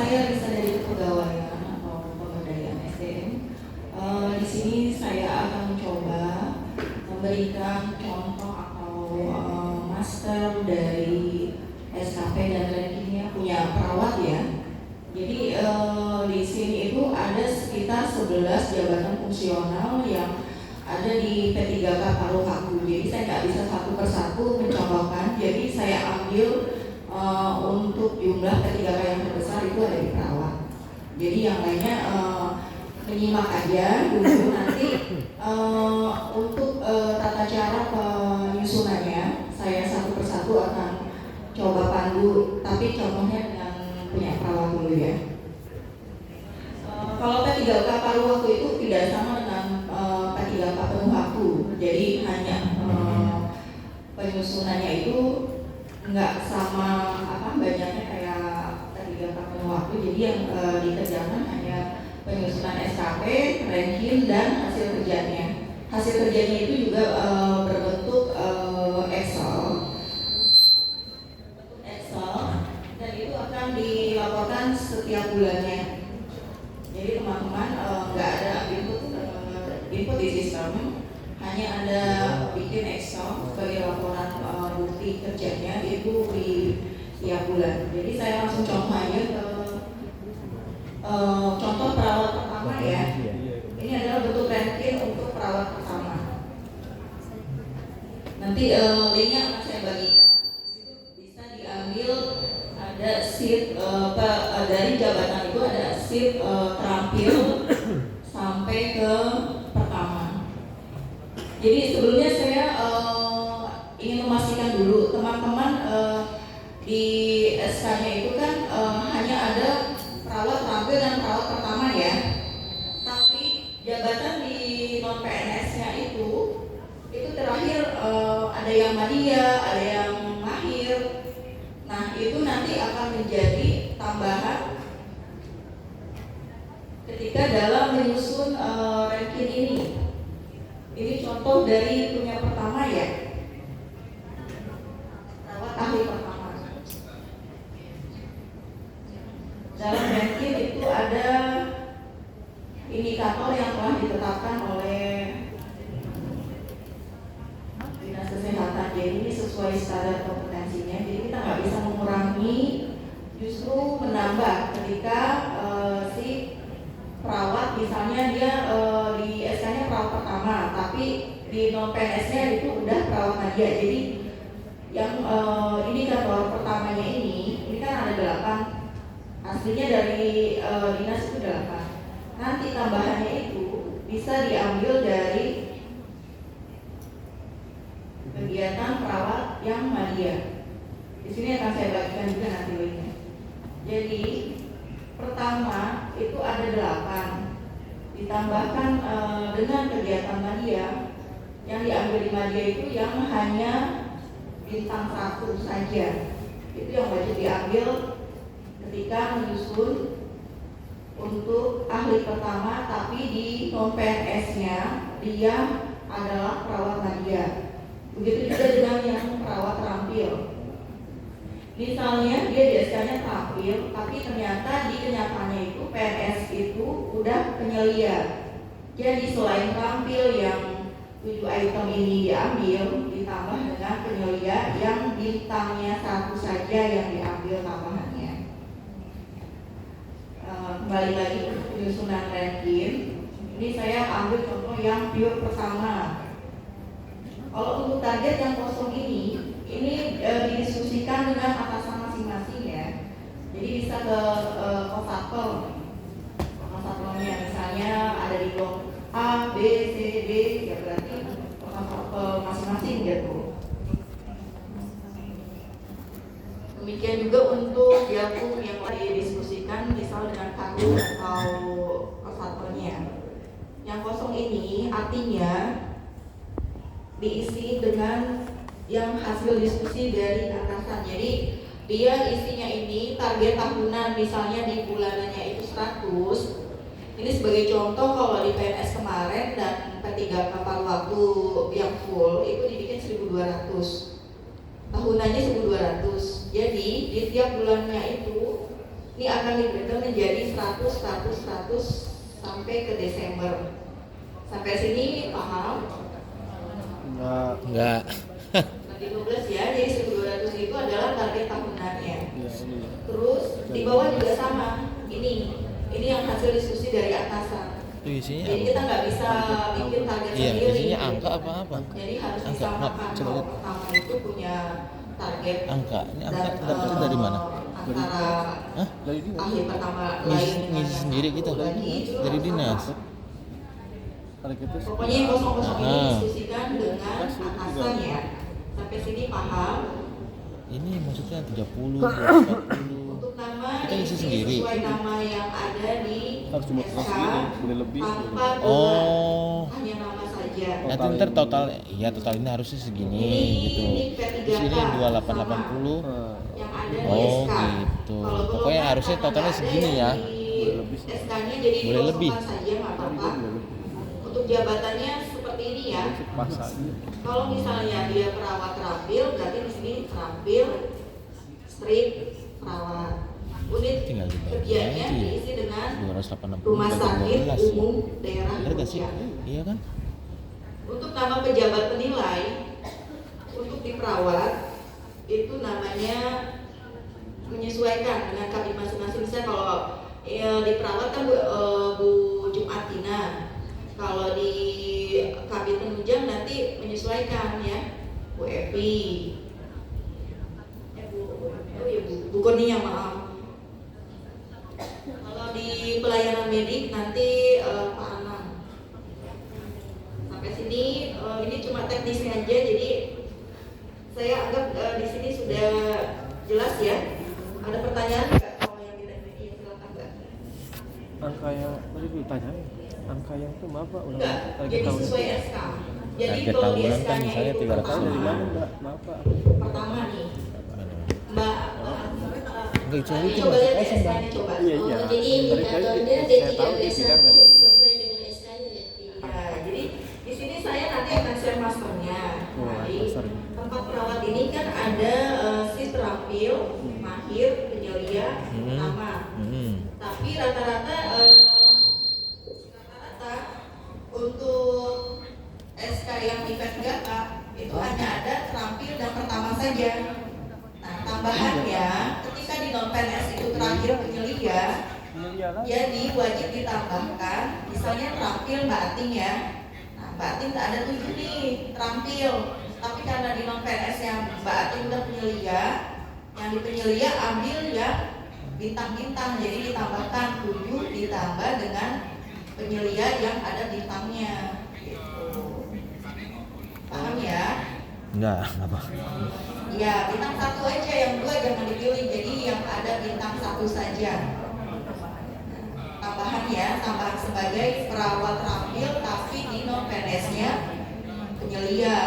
saya Risa dari Kepegawaian atau Pemberdayaan SDM. Di sini saya akan mencoba memberikan contoh atau master dari SKP dan rankingnya punya perawat ya. Jadi di sini itu ada sekitar 11 jabatan fungsional yang ada di P3K Paruhaku. Jadi saya nggak bisa satu persatu mencontohkan. Jadi saya ambil untuk jumlah P3K yang terbesar itu ada di perawat. Jadi yang lainnya menyimak aja dulu nanti untuk tata cara penyusunannya saya satu persatu akan coba pandu, tapi contohnya dengan punya perawat dulu ya. Kalau P3K Paruhaku itu tidak sama dengan P3K Penuhaku, jadi hanya penyusunannya itu nggak sama banyaknya kayak P3K Penuhaku. Jadi yang dikerjakan hanya penyusunan SKP, ranking, dan hasil kerjanya. Hasil kerjanya itu juga berbentuk Excel, dan itu akan dilaporkan setiap bulannya. Jadi teman-teman nggak ada input di sistem, hanya ada bikin Excel sebagai laporan bukti kerjanya itu di tiap bulan. Jadi saya langsung contoh aja ke contoh perawat pertama ya. Ini adalah bentuk ranking untuk perawat pertama. Nanti linknya akan saya bagikan. Di situ bisa diambil ada sheet dari jabatan itu ada sheet terampil sampai ke pertama. Jadi sebelumnya saya ingin memastikan dulu teman-teman di SK-nya itu kan hanya ada perawat terampil dan perawat pertama ya. Tapi jabatan di non PNS-nya itu terakhir ada yang madya, ada yang mahir. Nah itu nanti akan menjadi tambahan ketika dalam menyusun ranking ini. Ini contoh dari punya pertama ya, perawat ahli pertama. Dalam ranking itu ada indikator yang telah ditetapkan oleh Dinas Kesehatan. Jadi ini sesuai standar kompetensinya. Jadi kita nggak bisa mengurangi, justru menambah ketika si perawat misalnya dia di SK-nya perawat pertama, tapi di non PNS-nya itu udah perawat madya. Jadi yang indikator pertamanya ini kan ada 8, aslinya dari dinas itu 8. Nanti tambahannya itu bisa diambil dari kegiatan perawat yang madya. Di sini akan saya bagikan juga nanti linknya. Jadi pertama itu ada 8, ditambahkan dengan kegiatan madya. Yang diambil di madya itu yang hanya bintang 1 saja. Itu yang wajib diambil ketika menyusun untuk ahli pertama, tapi di non PNS-nya dia adalah perawat madya. Begitu juga dengan yang perawat terampil. Misalnya dia di SK-nya terampil, tapi ternyata di kenyataannya itu PNS itu udah penyelia. Jadi selain terampil yang 7 item ini diambil, ditambah dengan penyelia yang bintangnya 1 saja yang diambil tambahannya. Kembali lagi untuk penyusunan ranking. Ini saya ambil contoh yang pure pertama. Kalau untuk target yang kosong ini didiskusikan dengan atasan masing-masing ya. Jadi bisa ke kosatpelnya, misalnya ada di blok A, B, C, D, ya berarti kosatpel masing-masing gitu. Demikian juga untuk diakum yang didiskusikan misal dengan kadum atau kosatpelnya. Yang kosong ini artinya diisi dengan yang hasil diskusi dari atasan. Jadi dia isinya ini target tahunan, misalnya di bulanannya itu 100. Ini sebagai contoh, kalau di PNS kemarin dan P3K Paruhaku yang full itu dibikin 1.200, tahunannya 1.200. Jadi di tiap bulannya itu Ini akan di-breakdown menjadi 100 sampai ke Desember. Sampai sini paham? Enggak. Nanti 12 ya, jadi 1.200 itu adalah target tahunannya. Terus di bawah juga sama. Ini yang hasil diskusi dari atasan. Isinya jadi kita nggak bisa bikin target sendiri. Isinya angka apa? Jadi harus Angka. disamakan. Kalau pertama itu punya target. Angka. Ini angka dapatnya dari mana? Antara akhir pertama ngisi sendiri kita dari dinas. Pokoknya yang kosong-kosong ini diskusikan dengan atasan ya. Sampai sini paham? Ini maksudnya 30, 40. Untuk nama kita isi sendiri. Sesuai nama yang ada di SK, boleh lebih. tanpa hanya nama saja. Nanti ntar total ini harusnya segini gitu. Di sini 2880. Yang ada di Oh SK. gitu. Pokoknya harusnya totalnya segini ya. SK-nya jadi boleh lebih saja nggak apa-apa. Untuk jabatannya seperti ini ya. Kalau misalnya dia perawat terampil, berarti di sini terampil, strip, perawat. Unit tinggal kerjanya diisi dengan 280 rumah sakit umum daerah bener gak sih? Indonesia. Iya kan? Untuk nama pejabat penilai, untuk di perawat itu namanya menyesuaikan dengan kabin masing-masing. Misalnya kalau di perawat kan Bu Jumatina, kalau di kabin penunjang nanti menyesuaikan ya Bu Evi, Bu Kurnia maaf. Kalau di pelayanan medik nanti Pak Anang. Sampai sini ini cuma teknisnya aja, jadi saya anggap di sini sudah jelas ya. Ada pertanyaan nggak? Kalau yang tidak iya silakan Mbak. Angka yang tadi ditanya, angka yang itu apa? Enggak, jadi sesuai SK. Jadi Target kalau di tahunan kan SK-nya misalnya itu 300 pertama, Dari mana Mbak? Maaf Pak. pertama nih, Mbak. Enggak itu Coba lihat SK-nya coba. Iya. Jadi indikatornya Saya tahu dia bilang dari sesuai dengan SK-nya. Ya, jadi di sini saya nanti akan share masternya. Nah, di tempat perawat ini kan ada sis terampil, mahir, penyelia, nama. Tapi rata-rata untuk SK yang event data itu hanya ada terampil dan pertama saja. Nah, tambahannya ketika di non PNS itu terakhir penyelia, jadi wajib ditambahkan misalnya terampil Mbak Ating ya. Nah, Mbak Ating ada 7 nih terampil, tapi karena di non PNS yang Mbak Ating udah penyelia, yang di penyelia ambil yang bintang-bintang, jadi ditambahkan 7 ditambah dengan penyelia yang ada bintangnya gitu. Paham ya? enggak apa. Ya, bintang 1 aja, yang 2 jangan dipilih, jadi yang ada bintang 1 saja. Tambahan ya, tambahan sebagai perawat terampil tapi di non PNS-nya penyelia.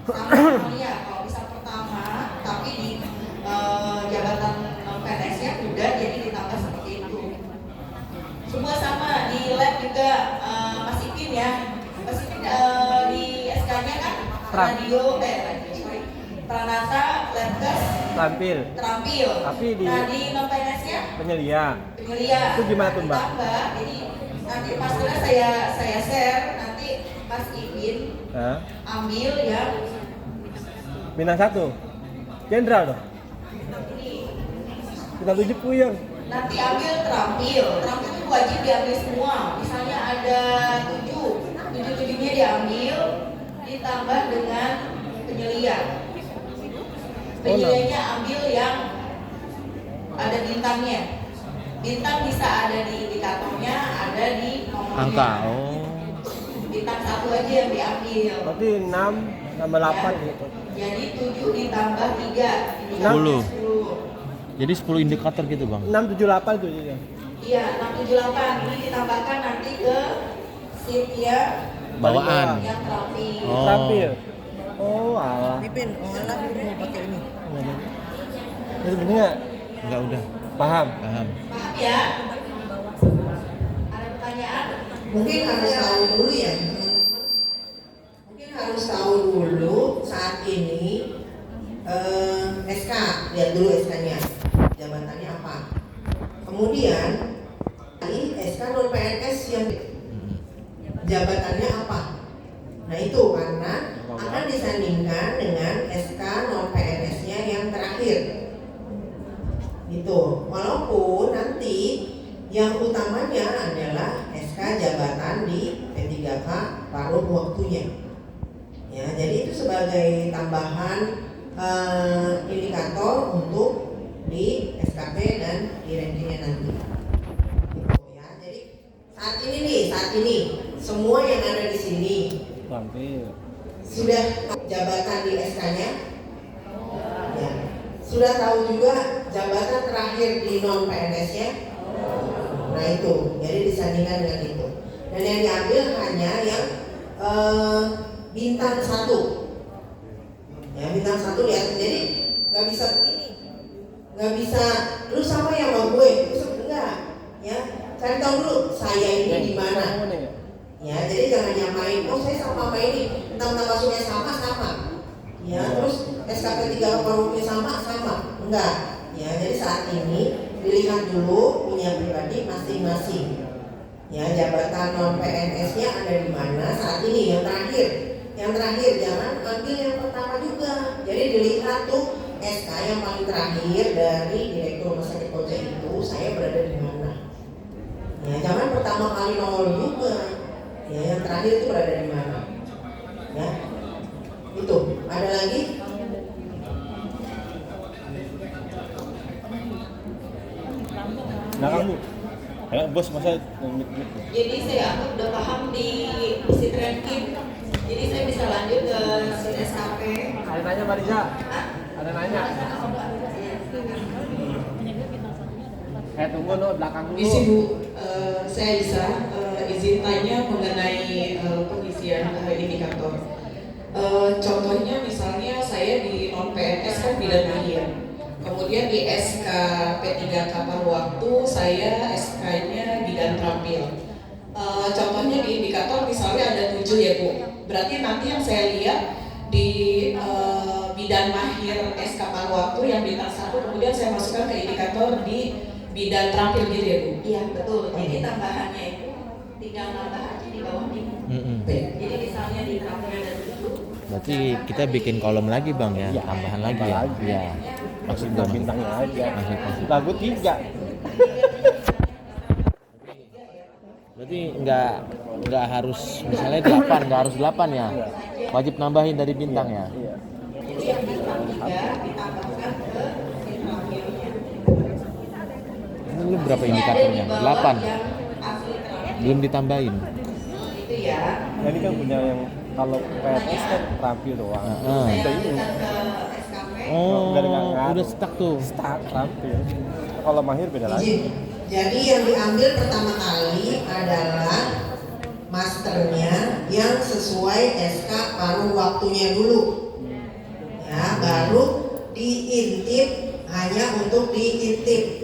Sama ya, kalau bisa pertama tapi di jabatan non PNS-nya udah, jadi ditambah seperti itu. Semua sama di lab juga Mas Ipin ya. Mas Ipin di SK-nya kan radio, Pranata, Labkes, terampil. Tapi di nah di non PNS-nya penyelia. Itu gimana tuh Mbak? Ditambah, jadi nanti masternya saya share, nanti Mas Ipin ambil yang Bintang 1. Jenderal dong. ini. Kita 7 puyeng. Nanti ambil terampil itu wajib diambil semua. Misalnya ada 7-7-nya diambil, ditambah dengan penyelia. Penyelianya ambil yang ada bintangnya. Bintang bisa ada di indikatornya, ada di nomornya. Angka. Bintang 1 aja yang diambil. Berarti 6 tambah 8 gitu. Jadi 7 ditambah 3 10. 10. Jadi 10 indikator gitu bang. 678 itu jadi. Iya, 678 ini ditambahkan nanti ke sheet ya Bawaan. yang terampil. Terampil. Oh, alah. Pipin, olah mau pakai ini. Itu bener nggak? Enggak udah. Paham? Paham. Paham ya? Ada pertanyaan? Mungkin harus tahu dulu ya teman-teman. Mungkin harus tahu dulu saat ini SK, lihat dulu SK-nya. Jabatannya apa? Kemudian ini SK non PNS yang jabatannya apa? Nah itu karena akan disandingkan dengan SK non PNS-nya yang terakhir. Gitu. Walaupun nanti yang utamanya adalah SK jabatan di P3K paruh waktunya. Ya, jadi itu sebagai tambahan indikator untuk di SKP dan di rankingnya nanti. Gitu ya. Jadi saat ini semua yang ada di sini Tampil. sudah jabatan di SK-nya. Ya. Sudah tahu juga jabatan terakhir di non PNS-nya. Nah itu, jadi disandingkan dengan itu. Dan yang diambil hanya yang bintang 1. Ya, bintang 1 lihat. Jadi nggak bisa begini, nggak bisa lu sama yang sama gue, terus enggak. Ya, cari tahu dulu saya ini di mana. Ya, jadi jangan nyamain. Oh saya sama ini, tentang masuknya sama. Ya, terus SKP 3 paruhnya sama. Enggak. Ya, jadi saat ini dilihat dulu punya pribadi masing-masing. Ya, jabatan non PNS-nya ada di mana saat ini yang terakhir jangan ambil yang pertama juga. Jadi dilihat tuh SK yang paling terakhir dari Direktur Rumah Sakit Koja itu saya berada di mana. Ya, jangan pertama kali nongol juga. Ya, yang terakhir itu berada di mana. Ya. Itu. Ada lagi? Nah kamu, ayo bos masa Jadi saya anggap udah paham di sheet ranking. Jadi saya bisa lanjut ke sheet SKP. ada nanya Mbak Riza? Ada nanya? Tunggu no, belakang dulu. Isi Bu, saya bisa izin tanya mengenai pengisian indikator. Contohnya misalnya saya di non PNS kan bidang mahir. Kemudian di SK P3K paruh waktu saya SK-nya bidang terampil. Contohnya di indikator misalnya ada 7 ya Bu. Berarti nanti yang saya lihat di bidang mahir SK paruh waktu yang bintang 1, kemudian saya masukkan ke indikator di bidang terampil gitu ya Bu. Iya betul. Jadi tambahannya itu tinggal nambah aja di bawah ini. Jadi misalnya di terampil ada 7. Berarti kita bikin kolom lagi bang ya, tambahan lagi ya. Iya. Maksudnya Bintangnya aja. Maksud. Lagu 3. Berarti nggak harus misalnya 8, nggak harus 8 ya. Wajib nambahin dari bintang ya. Iya. Jadi yang bintang 3 ditambahkan ke terampilnya. Ini berapa indikatornya? 8. Yang asli terampil Belum ditambahin. itu ya. Nah, ini kan punya yang kalau PNS kan terampil doang. Heeh. Udah ini Lanjutkan ke SKP. Oh, Nggak udah stuck tuh. start terampil. Kalau mahir beda lagi. Izin. Jadi yang diambil pertama kali adalah masternya yang sesuai SK paruh waktunya dulu. Ya, baru diintip hanya untuk diintip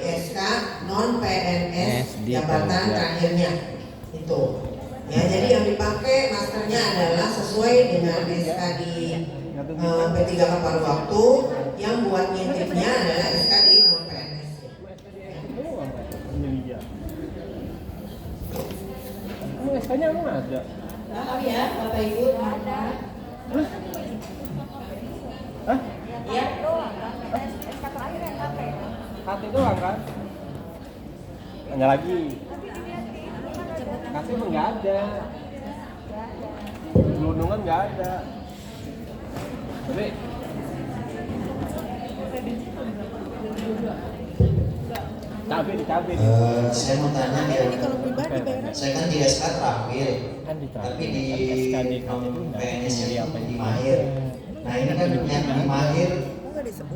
SK non PNS jabatan terakhirnya itu. Ya, jadi yang dipakai masternya adalah sesuai dengan SK di P3K paruh waktu, yang buat ngintipnya adalah SK di non PNS. Iya. Kamu SK-nya emang ada? Paham ya Bapak Ibu? Hah? Ya. KT doang kan? Tanya lagi. KT emang nggak ada. Gelundungan nggak ada. Tapi cabai. Saya mau tanya ya, saya kan di SK terakhir, Kan di tapi di SKD PNS yang di mahir. Nah ini kan yang di mahir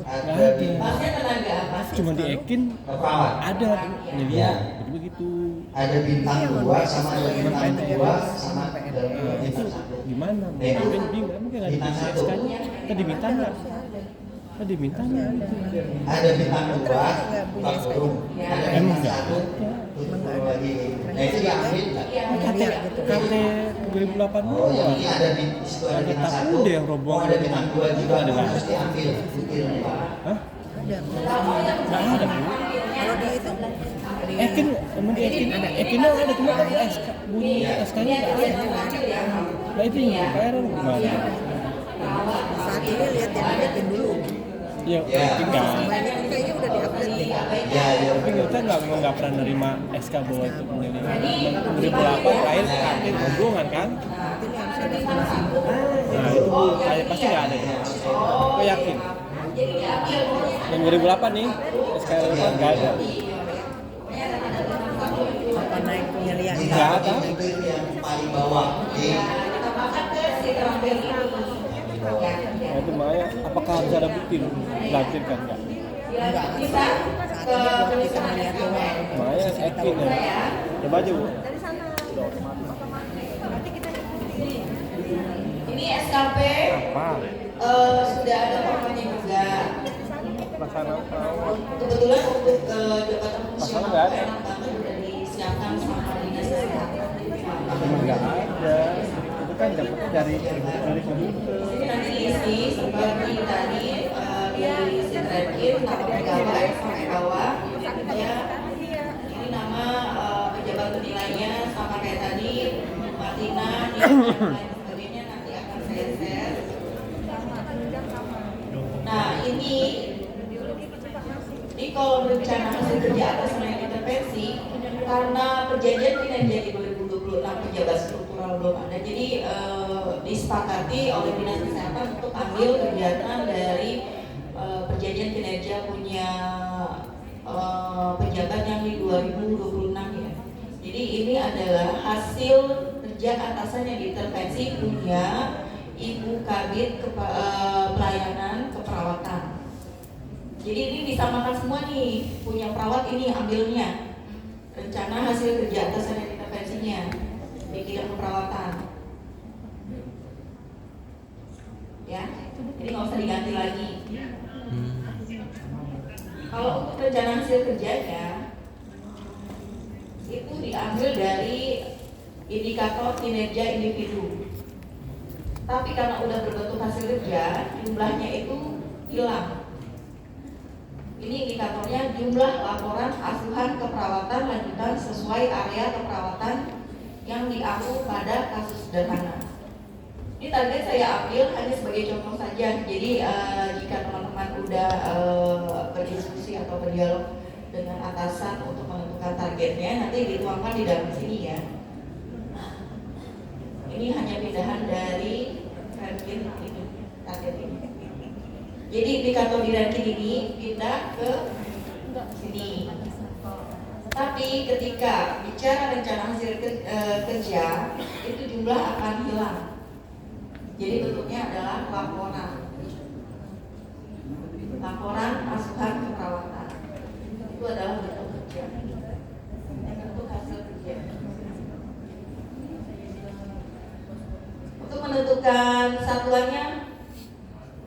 ada Masnya tenaga apa? Cuma di Ekin perawat, ada Ya. ya begitu. ada bintang 2 sama ada bintang 2 sama ada Itu bintang 1. gimana? Itu Mungkin bingung, mungkin nggak bintang di 1. SK-nya. Tadi minta nggak? Tadi minta nggak? Ada bintang 2 bathroom, ada Emang bintang nggak? 1 tutup lagi. Nah itu diambil nggak? KT 2008 Oh yang ini ada di situ ada Ada bintang 1. takuda yang roboh. Oh ada bintang 2 juga Ada harus lagi. diambil. Hah? Nggak ada Bu. Ekin ada cuma kan SK bunyi SK-nya nggak ada. Nah itu yang PR gimana? Saat ini lihat yang update dulu. Ya, tinggal. Kayaknya udah di-update deh. Ya. Tapi kita nggak pernah nerima SK bahwa itu menjadi 2008 lahir kartu hubungan kan? Ini harus ada sanksi. Nah itu saya pasti nggak ada. Aku yakin. Yang 2008 nih SK nggak ada. Apa naik penyelian? Nggak ada. Itu yang paling bawah. Nah, itu Maya, apakah harus ada bukti dilampirkan nggak? Enggak. Saat ini buat kita melihat doang. Maya Ekin ya. Coba aja Bu. Ini SKP Apa? sudah ada formanya juga. Pelaksana Kebetulan untuk jabatan Masalah fungsional nggak ada. enak banget udah disiapkan sama dinas kesehatan. Emang nggak ada. Itu kan dapetnya dari komputer. Jadi nanti diisi seperti tadi di sitrekin nama pegawai sampai bawah ya. Ini nama pejabat penilainya sama kayak tadi Martina, dan lain sebagainya nanti akan saya share. Nah ini kalau berencana hasil kerja atas naik intervensi karena perjanjian kinerja di 2026 pejabat struktural belum ada, jadi disepakati oleh dinas kesehatan untuk ambil kegiatan dari perjanjian kinerja punya pejabat yang di 2026 ya. Jadi ini adalah hasil kerja atasan yang diintervensi punya Ibu Kabid pelayanan keperawatan. Jadi ini disamakan semua nih, punya perawat ini ambilnya rencana hasil kerja atasan yang intervensinya di bidang keperawatan. Ya, jadi nggak usah diganti lagi. Kalau untuk rencana hasil kerjanya itu diambil dari indikator kinerja individu. Tapi karena udah berbentuk hasil kerja, jumlahnya itu hilang. Ini indikatornya jumlah laporan asuhan keperawatan lanjutan sesuai area keperawatan yang diambil pada kasus sederhana. Ini target saya ambil hanya sebagai contoh saja. Jadi jika teman-teman udah berdiskusi atau berdialog dengan atasan untuk menentukan targetnya, nanti dituangkan di dalam sini ya. Ini hanya pindahan dari ranking ini, target ini. Jadi indikator di ranking ini pindah ke sini. Tapi ketika bicara rencana hasil kerja, itu jumlah akan hilang. Jadi bentuknya adalah laporan asuhan keperawatan. Itu adalah bentuk kerja, bentuk hasil kerja. Untuk menentukan satuannya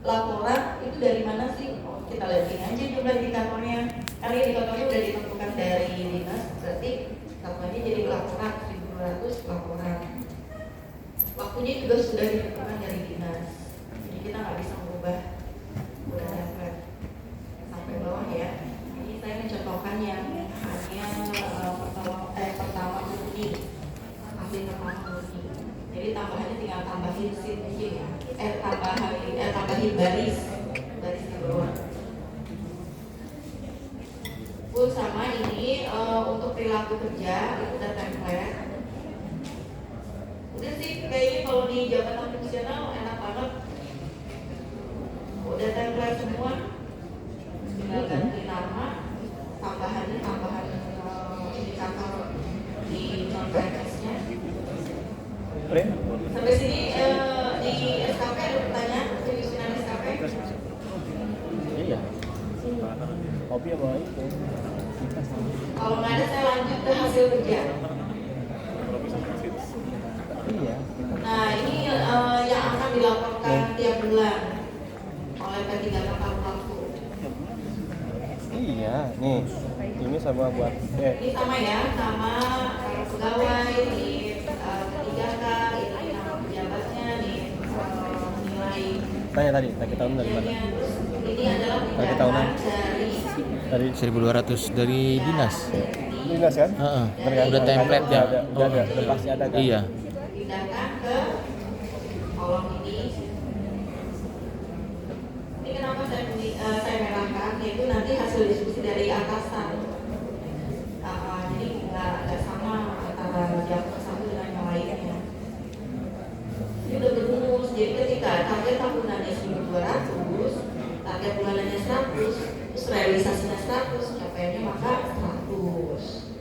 laporan itu dari mana sih? Oh, kita lihat ini aja jumlah indikatornya. Karena indikatornya sudah ditentukan dari dinas, berarti satuannya jadi laporan 1.200 laporan. Waktunya juga sudah ditentukan dari dinas, jadi kita nggak bisa merubah udah dapat sampai bawah ya. Ini saya mencontohkan yang hanya pertama murni, asli pertama murni. Jadi tambahannya tinggal tambahin sheet aja ya, tambahin baris di bawah. Pun sama ini untuk perilaku kerja itu udah template. Udah sih kayaknya kalau di jabatan fungsional enak banget, udah template semua, tinggal ganti nama, tambahan indikator di non-PNS-nya. Sampai sini di SKP ada pertanyaan, penyusunan SKP? Iya. Kopi apa itu? Kalau nggak ada saya lanjut ke hasil kerja. Iya. Nah ini yang akan dilaporkan tiap bulan oleh P3K Waktu. Iya, nih. Ini sama buat Ini sama ya, sama pegawai di P3K, ini nama pejabatnya, nih nilai. tanya tadi, target tahun dari mana? Ini adalah Target tahunan dari dari 1.200 dari dinas. di Jelas kan? Heeh. Bener kan? Udah template ya. Udah ada, udah pasti ada kan? Iya. Pindahkan ke kolom ini. Ini kenapa saya merahkan? Yaitu nanti hasil diskusi dari atasan. Jadi nggak sama antara yang satu dengan yang lainnya. Ini udah berumus. Jadi ketika target tahunannya 1.200, target bulanannya 100, terus realisasinya 100, capaiannya maka 100.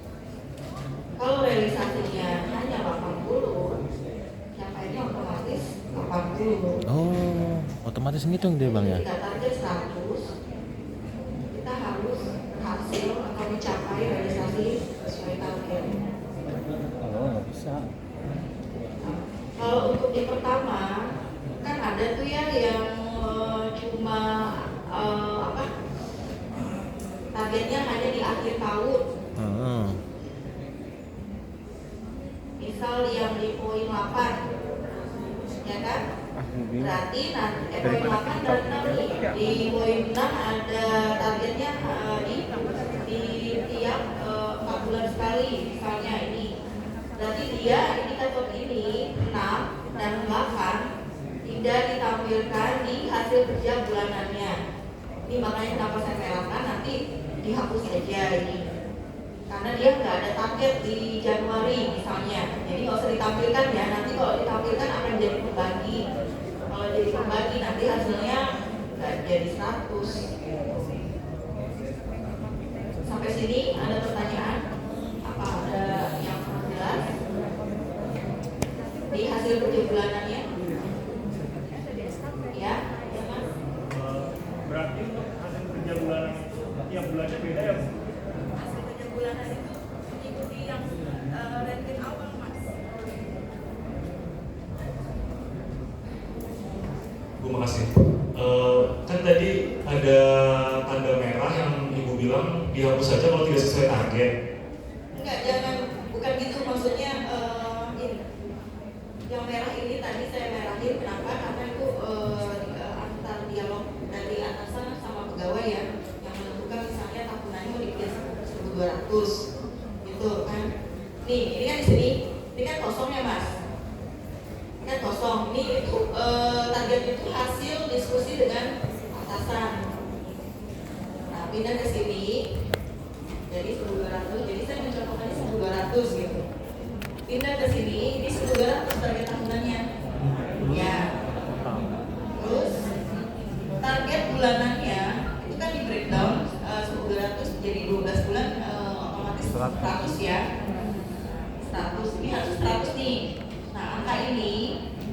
Kalau realisasinya hanya 80, capaiannya otomatis 80. Oh, otomatis ngitung dia Bang ya. Jika target 100, kita harus hasil atau mencapai realisasi sesuai target. Oh, nggak bisa. Kalau untuk di pertama, kan ada tuh ya yang cuma targetnya hanya di akhir tahun. Heeh. Misal yang di poin 8, ya kan? Berarti nanti poin 8 dan 6 nih. Di poin 6 ada targetnya di tiap 4 bulan sekali, misalnya ini. Berarti dia indikator ini 6 dan 8 tidak ditampilkan di hasil kerja bulanannya. Ini makanya kenapa saya merahkan, nanti dihapus saja ini. Karena dia nggak ada target di Januari misalnya, jadi nggak usah ditampilkan ya. Nanti kalau ditampilkan akan jadi pembagi. Kalau jadi pembagi nanti hasilnya nggak jadi 100. Sampai sini ada pertanyaan? Apa ada yang kurang jelas di hasil kerja bulanannya? Ya, ya Mas? Berarti untuk hasil kerja bulanan itu tiap bulannya beda ya? Hasil kerja bulanan itu mengikuti yang ranking awal Mas. Bu, makasih. Kan tadi ada tanda merah yang Ibu bilang dihapus saja kalau tidak sesuai target. Enggak, jangan, bukan gitu maksudnya. Ini yang merah ini tadi saya merahin, kenapa? Karena itu antar dialog dari atasan sama pegawai ya, yang menentukan misalnya tahunannya mau dikias 1.200 gitu kan. Nih, ini kan di sini, ini kan kosong ya Mas. Ini kan kosong. Ini itu target itu hasil diskusi dengan atasan. Nah, pindah ke sini. Jadi 1.200, jadi saya mencontohkannya 1.200 gitu. Pindah ke sini, ini 1.200 target tahunannya. Ya. Terus target bulanannya itu kan di breakdown 1.200 jadi 12 bulan otomatis 100 ya. 100, ini harus 100 nih. Nah, angka ini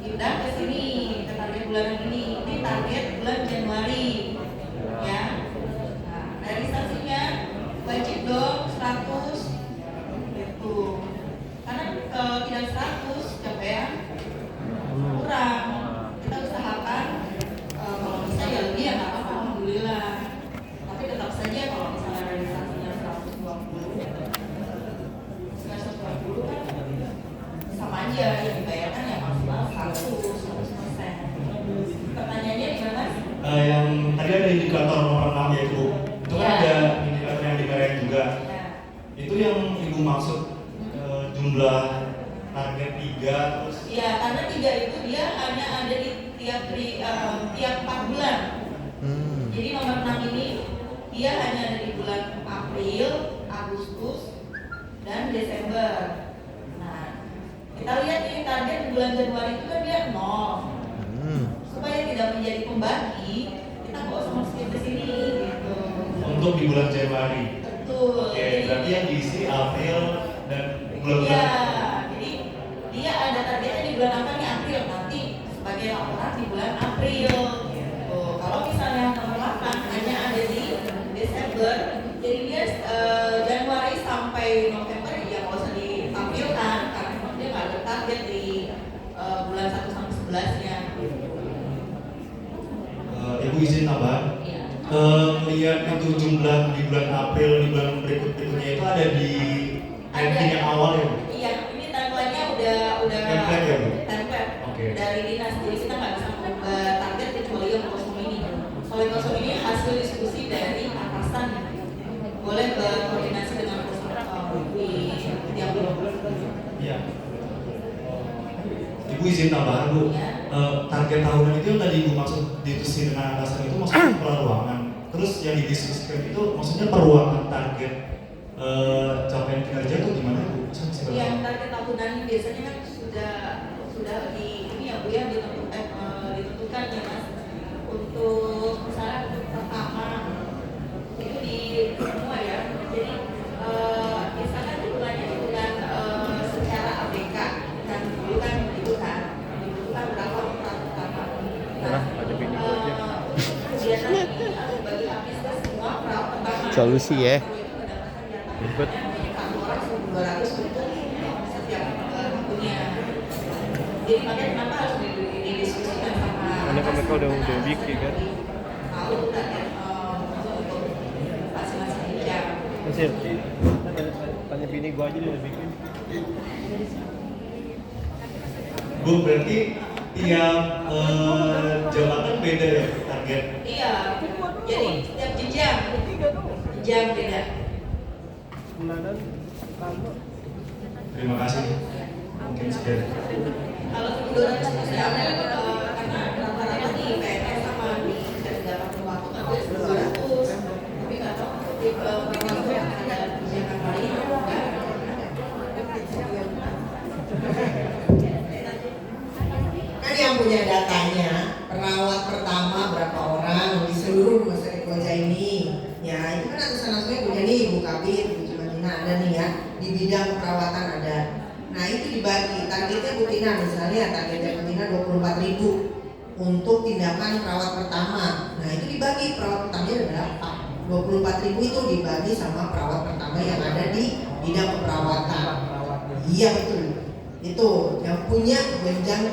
pindah ke sini, ke target bulanan ini. Ini target bulan Januari. Ya. Nah, realisasinya wajib dong 100 gitu. Karena kalau tidak 100 capaian kurang. Kita usahakan kalau bisa ya lebih ya nggak apa-apa, alhamdulillah. Tapi tetap saja kalau misalnya realisasinya 120 kan sama aja yang dibayarkan ya maksimal 100%. Pertanyaannya gimana? Yang tadi ada indikator nomor 6 ya Ibu. Itu kan Ya. ada indikator yang dimerahin juga. Ya. Itu yang Ibu maksud jumlah target 3 terus. Ya, karena 3 itu dia hanya ada di tiap 4 bulan. Jadi nomor 6 ini dia hanya ada di bulan April, Agustus, dan Desember. Nah, kita lihat ini target di bulan Januari itu kan dia 0. Supaya tidak menjadi pembagi, kita nggak usah masukin ke sini gitu. Untuk di bulan Januari. Betul. Oke, berarti yang diisi April dan bulan-bulan. Iya, jadi dia ada targetnya di bulan apa nih? April, nanti sebagai laporan di bulan April gitu. Kalau misalnya nomor 8 hanya ada di Desember, jadi dia Januari sampai November ya nggak usah ditampilkan karena memang dia nggak ada target di bulan 1 sampai 11-nya. Ibu izin tambah. Iya. Lihat itu jumlah di bulan April, di bulan berikutnya itu ada di ranking yang awal ya Bu? Iya, ini timeline-nya udah Template ya Bu? template Oke. dari dinas, jadi kita nggak bisa mengubah target kecuali yang kosong ini. Kalau yang kosong ini hasil diskusi dari atasan, boleh berkoordinasi dengan Ibu izin tambahan Bu, target tahunan itu yang tadi Ibu maksud diskusi dengan atasan itu maksudnya kepala ruangan. Terus yang didiskusikan itu maksudnya peruangan target capaian kinerja itu gimana Bu? Yang target tahunan biasanya kan sudah di ini ya Bu ya ditentukan ya Mas. Untuk misalnya untuk pertama itu di semua ya. Jadi misalnya hitungannya hitungan secara ABK dan dulu kan dibutuhkan berapa pertama. Nah, biasanya ini harus bagi habis ke semua perawat pertama. Solusi ya. Ribet. 200 untuk setiap tahunnya. Jadi makanya kenapa harus didiskusikan sama mereka udah bikin kan. tahu target untuk masing-masing jam. Hasil. Tanya bini gua aja dia udah bikin. Bu, berarti tiap jabatan beda ya target? Iya, jadi setiap jam beda. Terima kasih. Mungkin sekian. Kalau 200 ya, karena rata-rata di PNS sama di dapat waktu kan 200. Tapi nggak tahu di waktu yang ada kebijakan lain Kan yang punya datanya perawat pertama berapa orang di seluruh rumah sakit Koja ini, ya itu kan atasan-atasannya punya nih Bu Kabit, Bu Jumatina ada nih ya, di bidang keperawatan ada. Nah itu dibagi targetnya Bu Tina, misalnya targetnya Bu Tina 24.000 untuk tindakan perawat pertama. Nah itu dibagi perawat pertamanya ada berapa? 24.000 itu dibagi sama perawat pertama yang ada di bidang keperawatan. Iya betul. Itu yang punya jenjang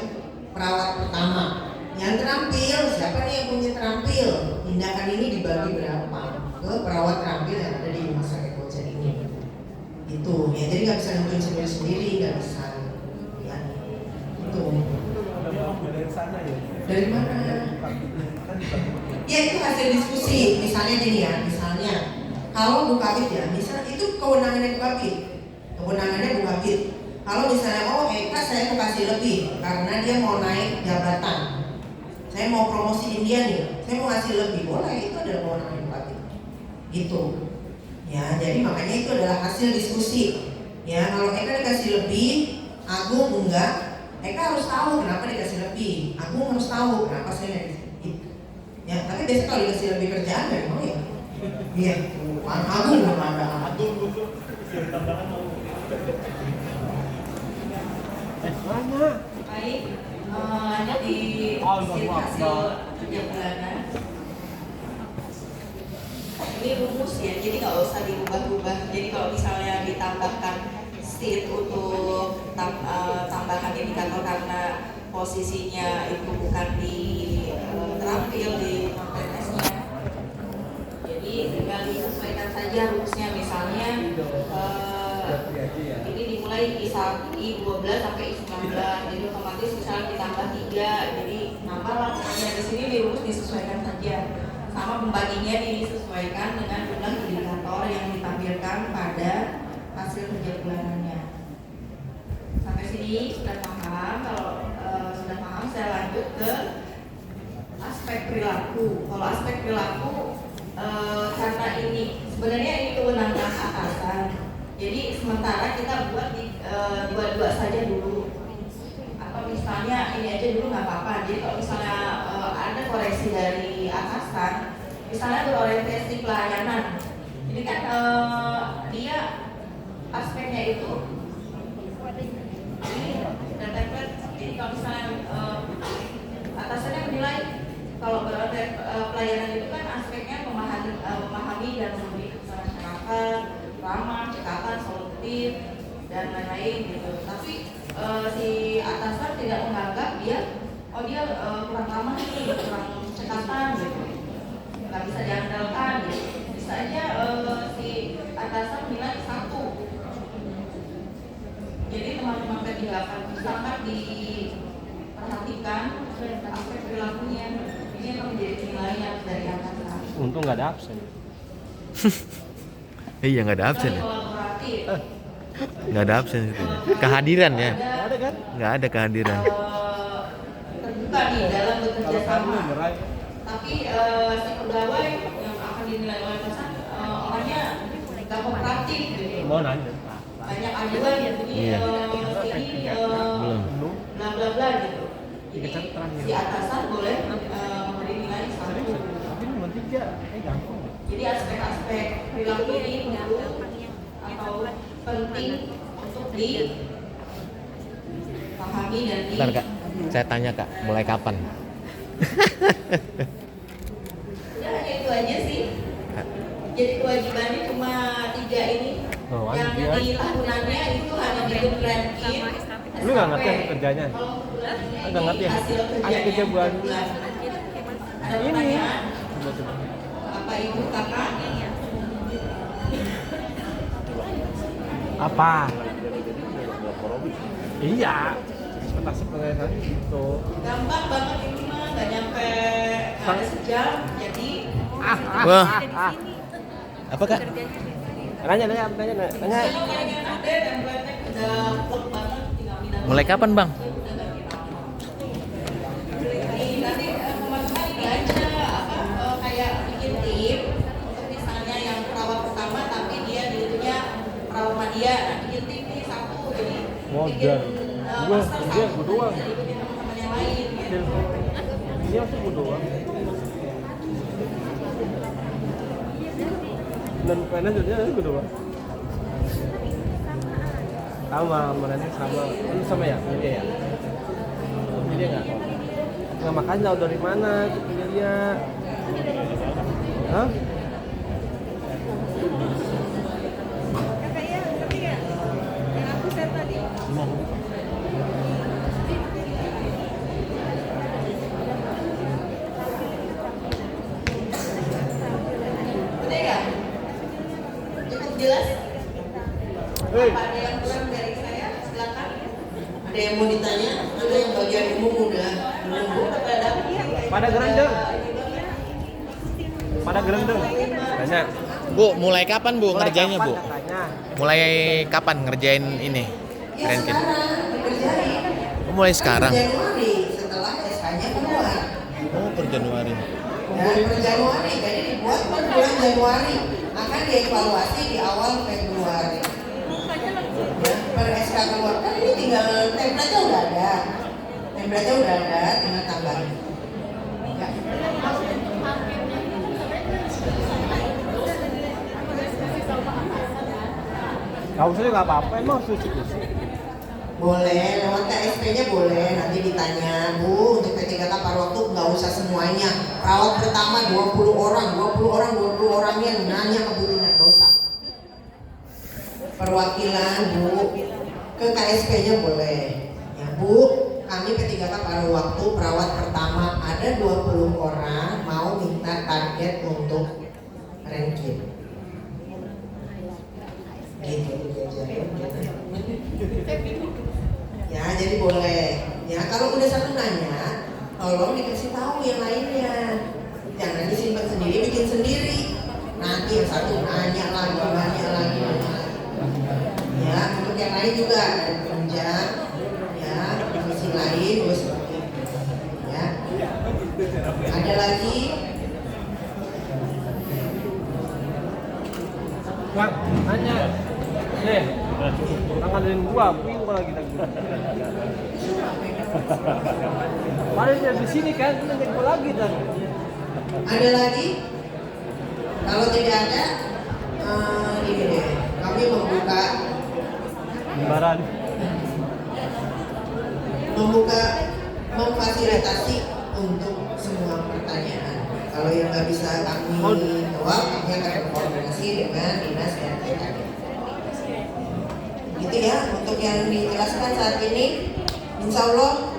perawat pertama. Yang terampil, siapa nih yang punya terampil? Tindakan ini dibagi berapa ke perawat terampil yang ada di rumah sakit Koja ini? Itu ya, jadi nggak bisa nentuin sendiri-sendiri, nggak bisa. Ya, itu. Dari mana? Ya itu hasil diskusi. Misalnya gini ya, misalnya kalau Bu Kabit ya, misalnya itu kewenangannya Bu Kabit, kewenangannya Bu Kabit. Kalau misalnya Eka saya mau kasih lebih karena dia mau naik jabatan, saya mau promosiin dia nih, saya mau ngasih lebih, boleh, itu adalah kewenangan Bu Kabit. Gitu. Ya, jadi makanya itu adalah hasil diskusi. Ya, kalau Eka dikasih lebih, Agung enggak, Eka harus tahu kenapa dikasih lebih. Agung harus tahu kenapa saya dikasih. Ya, tapi biasanya kalau dikasih lebih kerjaan dari mau ya. Iya, Agung belum ada. Baik, lanjut di hasil kerja bulanan. Ini rumus ya, jadi nggak usah diubah-ubah. Jadi kalau misalnya ditambahkan sheet untuk tambahan indikator karena posisinya itu bukan di terampil di PNS-nya, jadi tinggal disesuaikan saja rumusnya. Misalnya ini dimulai I12 sampai I19, jadi otomatis misalnya ditambah 3, jadi nambah lah. Di sini di rumus disesuaikan saja. Sama pembaginya disesuaikan dengan jumlah indikator yang ditampilkan pada hasil kerja bulanannya. Sampai sini sudah paham. Kalau sudah paham, saya lanjut ke aspek perilaku. Kalau aspek perilaku karena ini sebenarnya ini kewenangan atasan. Jadi sementara kita buat saja dulu. Atau misalnya ini aja dulu nggak apa-apa. Jadi kalau misalnya ada koreksi dari atasan, misalnya berorientasi pelayanan, ini kan dia aspeknya itu ini dan template. Jadi kalau misalnya atasannya menilai kalau berorientasi pelayanan itu kan aspeknya memahami dan memberi masyarakat, ramah, cekatan, solutif dan lain-lain gitu. Tapi si atasan tidak menganggap dia kurang ramah nih, kurang cekatan gitu, nggak bisa diandalkan gitu. Bisa aja si atasan nilai 1. Jadi teman-teman P3K sangat diperhatikan aspek perilakunya. Ini akan menjadi penilaian dari atasan. Untung nggak ada absen. Iya nggak ada absen ya. Kolaboratif. Nggak ada absen itu. Kehadiran ya. Nggak ada kan? Nggak ada kehadiran. bukan di dalam bekerja sama. Tapi si pegawai yang akan dinilai oleh atasan orangnya nggak kooperatif gitu. Mau nanya. Banyak aduan gitu Iya. ini bla bla bla gitu. Jadi si atasan boleh memberi nilai 1. Tapi nomor 3, gampang. Jadi aspek-aspek perilaku ini perlu atau penting untuk dipahami dan Bentar Kak, saya tanya Kak, mulai kapan? Udah hanya itu aja sih. Jadi kewajibannya cuma 3 ini. Oh, yang iya. di tahunannya itu hanya bikin ranking. Lu nggak ngerti hasil kerjanya? Nggak ngerti ya? Hasil Hasil kerja bulan Ada ini. pertanyaan? Coba. Apa ibu kakak? Apa? Iya. Ekspektasi pengenalan gitu. Gampang banget ini mah, nggak nyampe ada sejam. Jadi Wah. Apa Kak? Nanya. semuanya ada template-nya udah plek banget, tinggal minat. Mulai kapan Bang? Nanti teman-teman ini aja kayak bikin tim untuk misalnya yang perawat pertama tapi dia dulunya perawat media, nah bikin tim nih 1 jadi Modern. master Dia 1 gua doang. bisa diikutin teman-teman yang lain gitu. Ini aku gue doang. Dan manajernya gue doang. Sama, manajer sama. Ini sama ya? Ini ya? Ini dia nggak? Nggak makan tahu dari mana? Punya dia. Hah? Udah ya? Cukup jelas? Hei. Apa ada yang kurang dari saya? Silakan. Ada yang mau ditanya? Ada yang bagian umum udah belum Bu? Pada gerendeng. Pada gerendeng. Tanya. Bu, mulai kapan Bu ngerjainnya Bu? Katanya. Mulai kapan ngerjain ini? Ya Ranking. sekarang dikerjain. Oh, mulai sekarang. Januari setelah SK-nya keluar. Oh, per Januari. Ya, per Januari, jadi dibuat per bulan Januari akan dievaluasi di awal Februari. Ya, per SK keluar kan ini tinggal template-nya udah ada, tinggal tambahin. Ya. Gak usah juga apa-apa, emang susi-susi. Boleh, lewat KSP-nya boleh, nanti ditanya, Bu, untuk P3K paruh waktu nggak usah semuanya. Perawat pertama 20 orangnya nanya kebutuhan, nggak usah. Perwakilan, Bu, ke KSP-nya boleh. Ya Bu, kami P3K paruh waktu perawat pertama ada 20 orang, mau minta target untuk ranking. Gitu. Ya, jadi boleh. Ya, kalau udah satu nanya, tolong dikasih tahu yang lainnya. Jangan disimpan sendiri, bikin sendiri. Nanti yang satu nanya lagi. Ya, untuk yang lain juga ada penunjang, ya, komisi lain, juga seperti itu. Ya. Ada lagi? Bang, nanya. Nih, tanganin gua, bingung lagi lagi. Paling dia di sini kan, nanti gua lagi dan. Ada lagi? Kalau tidak ada, ini deh, kami membuka memfasilitasi untuk semua pertanyaan. Kalau yang nggak bisa kami jawab, kami akan berkoordinasi dengan dinas RT. Gitu ya, untuk yang dijelaskan saat ini, insya Allah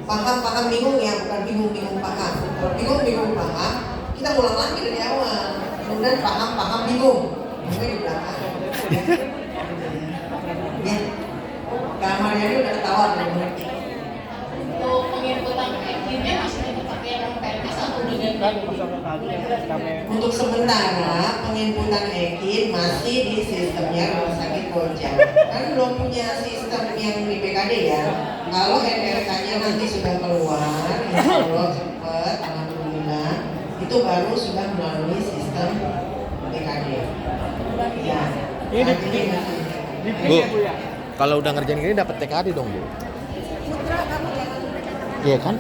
paham bingung ya, bukan bingung paham. Kalau bingung paham, kita ulang lagi dari awal. Kemudian paham bingung, mungkin di belakang. Ya, Kak Mariani udah ketawa belum ngerti. Untuk penginputan ini masih tetap pakai yang PNS atau Untuk sementara penginputan EKIN masih di sistemnya Rumah Sakit Koja. Kan belum punya sistem yang di BKD ya. kalau NRK-nya nanti sudah keluar, insya Allah cepat, alhamdulillah, itu baru sudah melalui sistem BKD. Ya. Bu, kalau udah ngerjain gini dapat TKD dong, Bu. Iya kan?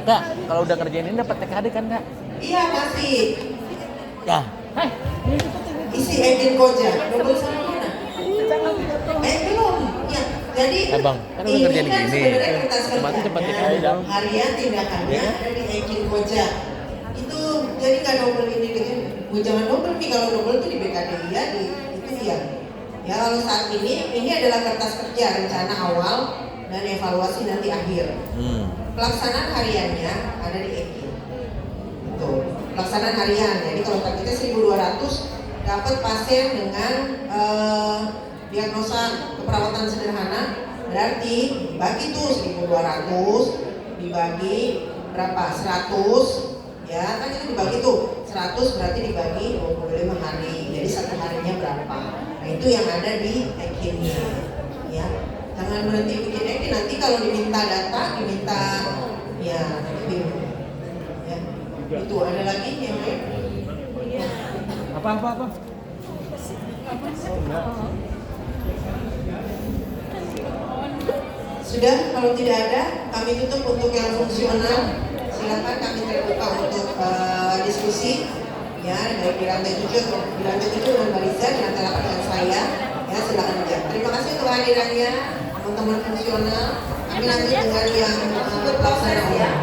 Kak, kalau udah ngerjain ini dapat TKD kan, Kak? Iya pasti. Ya. Isi engine koja, double sama mana? Belum. Ya. Jadi Bang, kan udah ini ngerjain kan gini. sebenarnya kertas Otomatis dapat kerjanya, TKD dong. harian tindakannya Ya. ada di engine koja. Itu jadi nggak double ini dengan jangan double nih, kalau double itu di BKD ya, di itu ya. Ya kalau saat ini adalah kertas kerja rencana awal dan evaluasi nanti akhir. Pelaksanaan hariannya ada di engine. Itu pelaksanaan harian. Jadi kalau targetnya 1.200 dapat pasien dengan diagnosa keperawatan sederhana, berarti dibagi tuh 1.200 dibagi berapa? 100 ya kan, itu dibagi tuh 100 berarti dibagi 25 hari, jadi satu harinya berapa. Nah itu yang ada di engine-nya ya. Jangan berhenti bikin engine, nanti kalau diminta data, diminta ya bingung ya. Itu ada lagi yang lain? Apa? Sudah, kalau tidak ada, kami tutup untuk yang fungsional. Silakan kami terbuka untuk diskusi. Ya, baik di lantai 7 dengan Mbak Riza, di lantai 8 dengan saya. Ya, silakan aja. Terima kasih untuk kehadirannya, teman-teman fungsional. Kami lanjut dengan yang pelaksanaan.